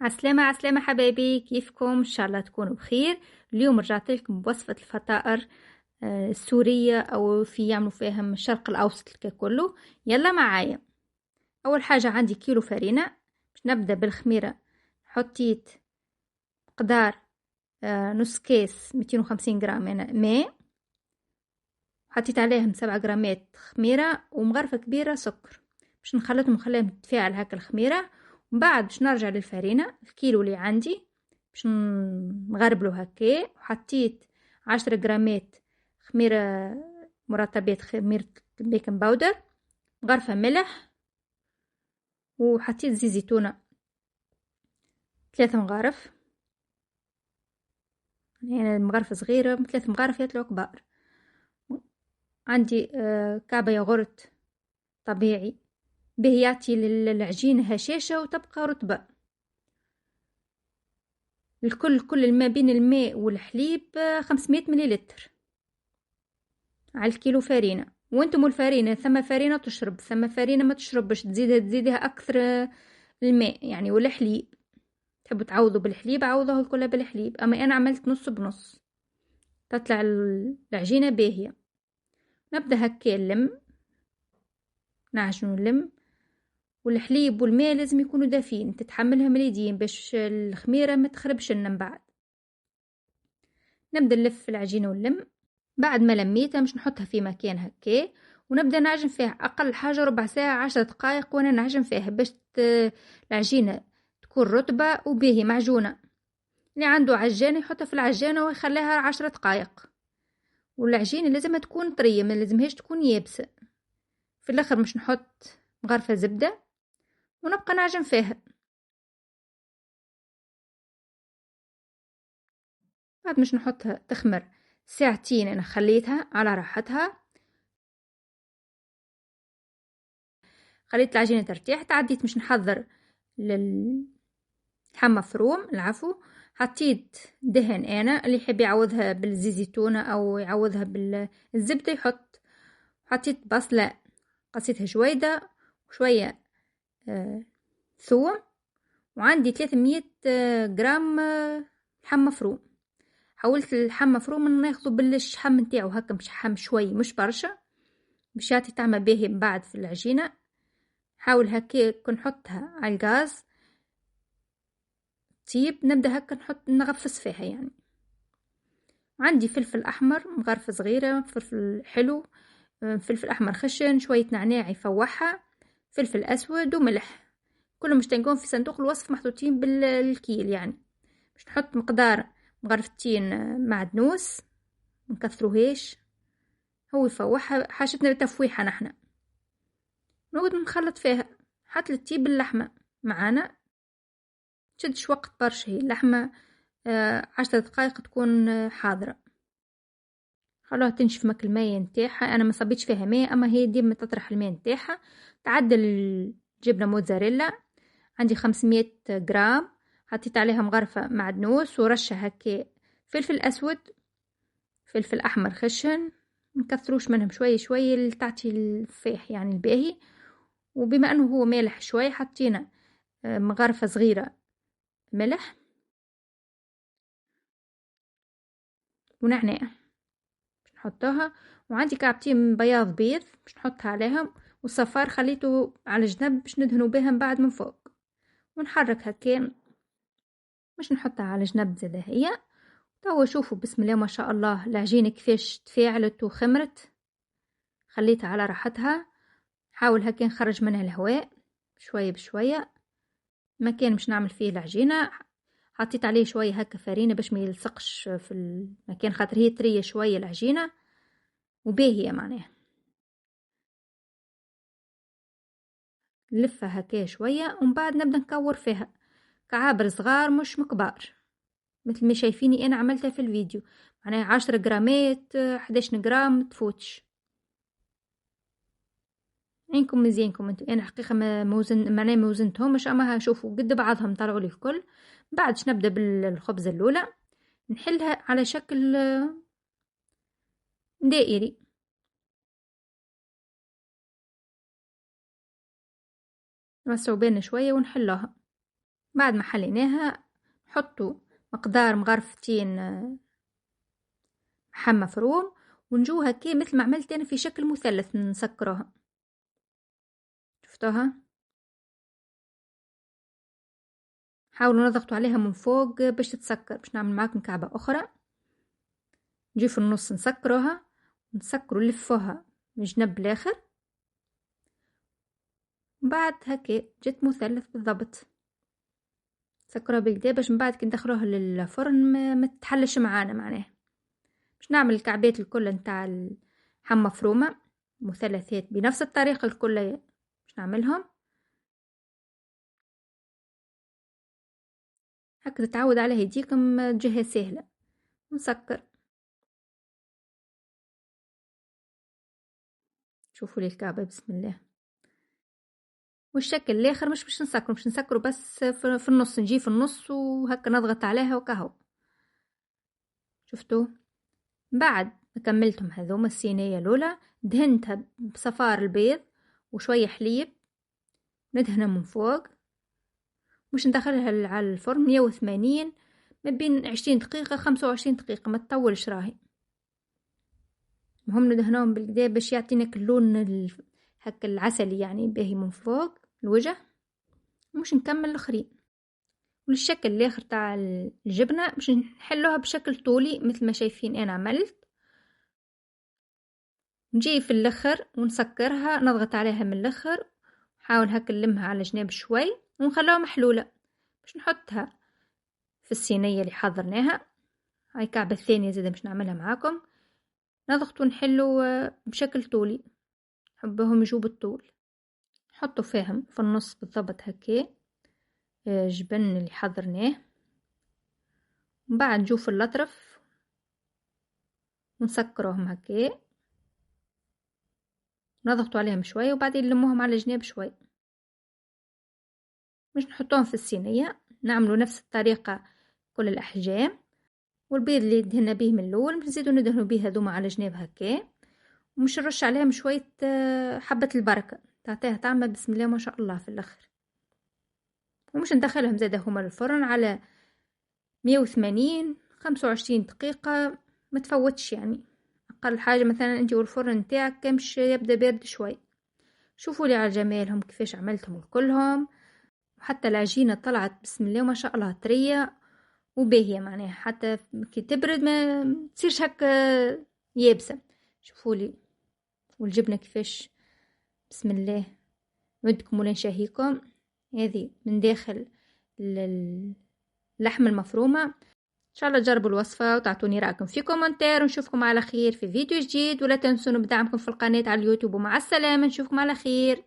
عسلامة عسلامة حبايبي، كيفكم؟ إن شاء الله تكونوا بخير. اليوم رجعت لكم بوصفة الفطائر السورية أو في يعملوا فيها من الشرق الأوسط كله. يلا معايا. أول حاجة عندي كيلو فرينة. باش نبدأ بالخميرة. حطيت مقدار نص كيس 250 جرام ماء. حطيت عليهم 7 جرامات خميرة ومغرفة كبيرة سكر باش نخليهم تتفاعل هكا الخميرة. ومن بعد باش نرجع للفرينة الكيلو اللي عندي باش نغربلو هكا. وحطيت 10 جرامات خميرة مرطبات، خميرة البيكنج باودر، مغرفة ملح، وحطيت زيت زيتونة 3 مغارف، يعني مغرفة صغيرة 3 مغارف يطلعوا كبار. عندي كعبة ياغورت طبيعي به يعطي للعجينة هشاشة وتبقى رطبة. كل ما بين الماء والحليب 500 مليلتر على الكيلو فرينة. وانتم الفرينة ثم فرينة تشرب ثم فرينة ما تشربش، تزيدها أكثر الماء يعني والحليب. تحبوا تعوضوا بالحليب عوضوه كله بالحليب، أما أنا عملت نص بنص تطلع العجينة باهية. نبدأ هكا نعجن ونلم، والحليب والماء لازم يكونوا دافين تتحملهم اليدين باش الخميرة ما تخربش لنا من بعد. نبدأ نلف العجينة ونلم. بعد ما لميتها مش نحطها في مكان هكا ونبدأ نعجن فيها أقل حاجة ربع ساعة 10 دقائق، وأنا نعجن فيها باش العجينة تكون رطبة وباهي معجونة. اللي عنده عجانة يحطها في العجانة ويخليها 10 دقائق. والعجينة لازم تكون طرية، ما لازمهاش تكون يابسة. في الآخر مش نحط مغرفة زبدة ونبقى نعجن فيها. بعد مش نحطها تخمر ساعتين، أنا خليتها على راحتها، خليت العجينة ترتاح. تعديت مش نحضر للحمى مفروم العفو. حطيت دهن، أنا اللي يحب يعوضها بالزيت زيتونة أو يعوضها بالزبدة يحط. حطيت بصلة قصيتها جويدة وشوية ثوم، وعندي 300 جرام لحم مفروم. حاولت اللحم مفروم ناخذه بالشحم نتاعو هكا مشحم شوي مش برشا باش يعطي طعم باهي من بعد في العجينة. حاول هكا نحطها على الغاز طيب. نبدأ هكا نغفس فيها يعني. عندي فلفل أحمر مغرفة صغيرة، فلفل حلو، فلفل أحمر خشن، شوية نعناع يفوحها، فلفل أسود وملح. كلهم مش تلقون في صندوق الوصف محطوطين بالكيل يعني. مش نحط مقدار مغرفتين معدنوس منكثروهاش، هو يفوحها حاجتنا لتفويحها نحنا. نقعد نخلط فيها حتى لتطيب اللحمة معانا. تشدش وقت برشا هي اللحمة 10 دقائق تكون حاضرة. خلوها تنشف مك الماء نتاعها. انا ما صبيتش فيها ماء، اما هي ديما تطرح الماء نتاعها. تعدل الجبنة موتزاريلا عندي 500 جرام. حطيت عليها مغرفة معدنوس ورشة هكا فلفل اسود، فلفل احمر خشن، مكثروش منهم شوية شوية لتعطي الفيح يعني الباهي. وبما انه هو مالح شوي حطينا مغرفة صغيرة ملح ونعناع باش نحطوها. وعندي كعبتين بياض بيض باش نحطها عليهم، والصفار خليته على جنب باش ندهنوا بها من بعد من فوق. ونحرك هكا مش نحطها على جنب زي هي. توا شوفوا بسم الله ما شاء الله العجينة كيفاش تفاعلت وخمرت. خليتها على راحتها. حاول هكا نخرج منها الهواء شوية بشوية. مكان مش نعمل فيه العجينة حطيت عليه شوية هكا فرينة باش ما يلصقش في المكان، خاطر هي طرية شوية العجينة وباهية معناها. نلفها هكا شوية ومن بعد نبدأ نكور فيها كعابر صغار مش مكبار، مثل ما شايفيني أنا عملتها في الفيديو. معناها 10 جرامات 11 جرام تفوتش. عينكم مزيانكم انتو. انا حقيقة معناها ما وزنتهمش، اما شوفوا قد بعضهم طلعوا لي الكل. بعدش نبدأ بالخبزة الأولى نحلها على شكل دائري. نوسعوا بيننا شوية ونحلوها. بعد ما حليناها نحطوا مقدار مغرفتين لحم مفروم، ونجوها كي مثل ما عملت انا في شكل مثلث نسكروها. شفتوها؟ حاولوا نضغطوا عليها من فوق باش تتسكر. باش نعمل معاكم كعبة اخرى. نجي في النص نسكروها، نسكروا نلفوها من جنب الاخر. بعد هكا جت مثلث بالضبط. سكروها بالكدا باش من بعد كي ندخلوها للفرن ما تتحلش معانا معناها. باش نعمل الكعبات الكل نتاع اللحم مفرومه مثلثات بنفس الطريقه الكل باش نعملهم هكا. تتعود على هديكم جهه سهله. نسكر. شوفوا لي الكعبه بسم الله. والشكل الاخر مش باش نسكروا، مش نسكروا بس في النص. نجي في النص وهكا نضغط عليها وكهو. شفتوا؟ بعد ما كملتهم هذوما الصينيه الاولى دهنتها بصفار البيض وشويه حليب. ندهنها من فوق. مش ندخلها على الفرن 180 ما بين 20 دقيقة 25 دقيقة، ما تطولش راهي. هم ندهنوهم بالكدا باش يعطينك اللون هكا العسلي يعني باهي من فوق الوجه. مش نكمل الاخرين. والشكل الاخر تاع الجبنة باش نحلوها بشكل طولي مثل ما شايفين انا عملت. نجي في الاخر ونسكرها، نضغط عليها من الاخر، نحاول هكا نلمها على جناب شوي ونخلوها محلولة باش نحطها في الصينية اللي حضرناها. هاي كعبة الثانية زيادة باش نعملها معاكم. نضغط ونحلو بشكل طولي. نحبهم يجوا بالطول. نحطوا فيهم في النص بالضبط هكا جبن اللي حضرناه. من بعد نجو في الاطرف ونسكروهم هكا، نضغطوا عليهم شوي وبعدين نلموهم على جناب شوي. مش نحطوهم في الصينية. نعملوا نفس الطريقة كل الأحجام. والبيض اللي دهنا به من الأول نزيدوا ندهنوا به هذوما على جناب هكا. ومش نرش عليهم شوية حبة البركة تعطيها طعمة بسم الله ما شاء الله في الآخر. ومش ندخلهم زاده هما الفرن على 180 25 دقيقة ما تفوتش يعني. أقل حاجة مثلا أنت والفرن نتاعك كمش يبدأ بارد شوي. شوفوا لي على جمالهم كيفاش عملتهم كلهم. وحتى العجينة طلعت بسم الله ما شاء الله طرية وباهية معناها. حتى كي تبرد ما تصيرش هكا يابسة. شوفوا لي. والجبنة كيفاش بسم الله. ودكم ولا نشاهيكم. هذه من داخل اللحمة المفرومة. إن شاء الله تجربوا الوصفة وتعطوني رأيكم في كومنتار. ونشوفكم على خير في فيديو جديد. ولا تنسوا بدعمكم في القناة على اليوتيوب. ومع السلامة نشوفكم على خير.